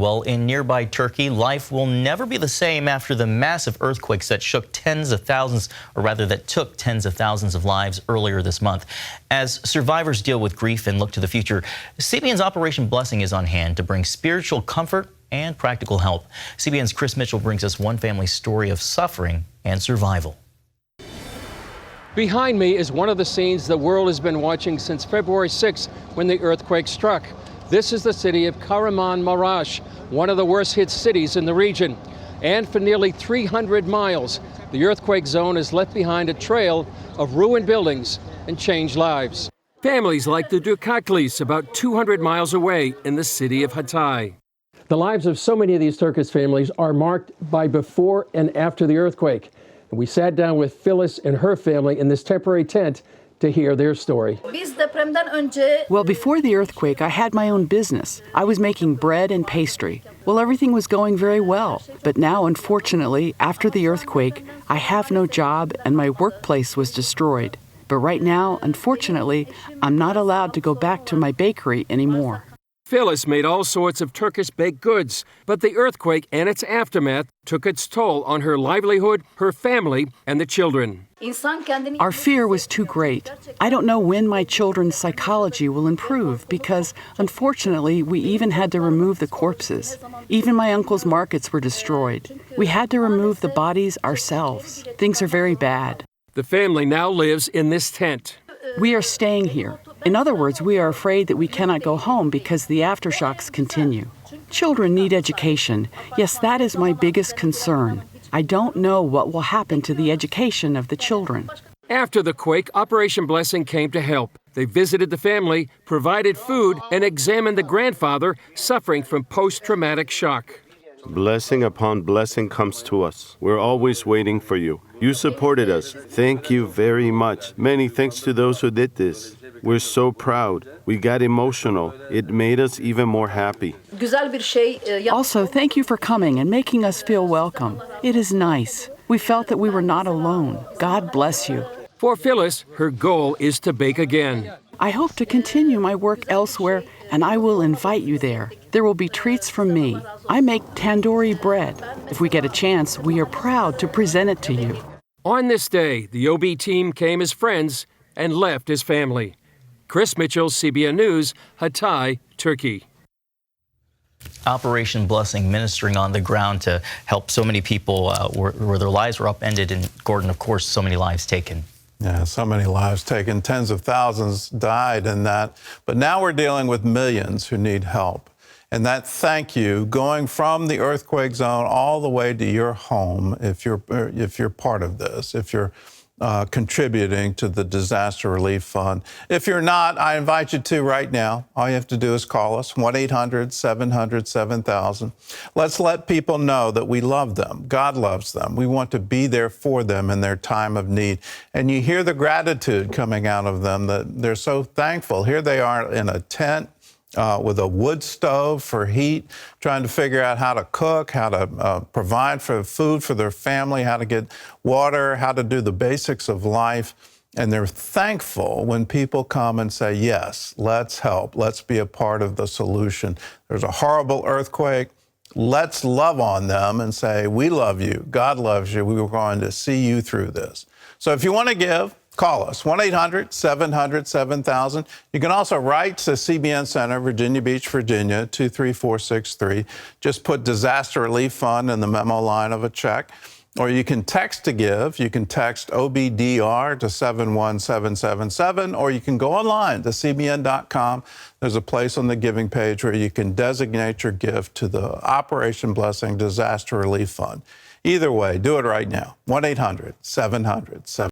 Well, in nearby Turkey, life will never be the same after the massive earthquakes that shook tens of thousands, or rather that took tens of thousands of lives earlier this month. As survivors deal with grief and look to the future, CBN's Operation Blessing is on hand to bring spiritual comfort and practical help. CBN's Chris Mitchell brings us one family's story of suffering and survival. Behind me is one of the scenes the world has been watching since February 6th when the earthquake struck. This is the city of Kahramanmaras, one of the worst hit cities in the region. And for nearly 300 miles, the earthquake zone has left behind a trail of ruined buildings and changed lives. Families like the Dudakali, about 200 miles away in the city of Hatay. The lives of so many of these Turkish families are marked by before and after the earthquake. And we sat down with Felis and her family in this temporary tent to hear their story. Well, before the earthquake, I had my own business. I was making bread and pastry. Well, everything was going very well. But now, unfortunately, after the earthquake, I have no job and my workplace was destroyed. But right now, unfortunately, I'm not allowed to go back to my bakery anymore. Felis made all sorts of Turkish baked goods, but the earthquake and its aftermath took its toll on her livelihood, her family, and the children. Our fear was too great. I don't know when my children's psychology will improve because, unfortunately, we even had to remove the corpses. Even my uncle's markets were destroyed. We had to remove the bodies ourselves. Things are very bad. The family now lives in this tent. We are staying here. In other words, we are afraid that we cannot go home because the aftershocks continue. Children need education. Yes, that is my biggest concern. I don't know what will happen to the education of the children. After the quake, Operation Blessing came to help. They visited the family, provided food, and examined the grandfather suffering from post-traumatic shock. Blessing upon blessing comes to us. We're always waiting for you. You supported us. Thank you very much. Many thanks to those who did this. We're so proud. We got emotional. It made us even more happy. Also, thank you for coming and making us feel welcome. It is nice. We felt that we were not alone. God bless you. For Felis, her goal is to bake again. I hope to continue my work elsewhere, and I will invite you there. There will be treats from me. I make tandoori bread. If we get a chance, we are proud to present it to you. On this day, the OB team came as friends and left as family. Chris Mitchell, CBN News, Hatay, Turkey. Operation Blessing ministering on the ground to help so many people where their lives were upended, and Gordon, of course, so many lives taken. Yeah, so many lives taken. Tens of thousands died in that. But now we're dealing with millions who need help. And that thank you going from the earthquake zone all the way to your home, if you're part of this, if you're contributing to the disaster relief fund. If you're not, I invite you to right now. All you have to do is call us, 1-800-700-7000. Let's let people know that we love them. God loves them. We want to be there for them in their time of need. And you hear the gratitude coming out of them, that they're so thankful. Here they are in a tent with a wood stove for heat, trying to figure out how to cook, how to provide for food for their family, how to get water, how to do the basics of life. And they're thankful when people come and say, yes, let's help. Let's be a part of the solution. There's a horrible earthquake. Let's love on them and say, we love you. God loves you. We were going to see you through this. So if you want to give, call us, 1-800-700-7000. You can also write to CBN Center, Virginia Beach, Virginia, 23463. Just put Disaster Relief Fund in the memo line of a check. Or you can text to give. You can text OBDR to 71777, or you can go online to cbn.com. There's a place on the giving page where you can designate your gift to the Operation Blessing Disaster Relief Fund. Either way, do it right now, 1-800-700-7000.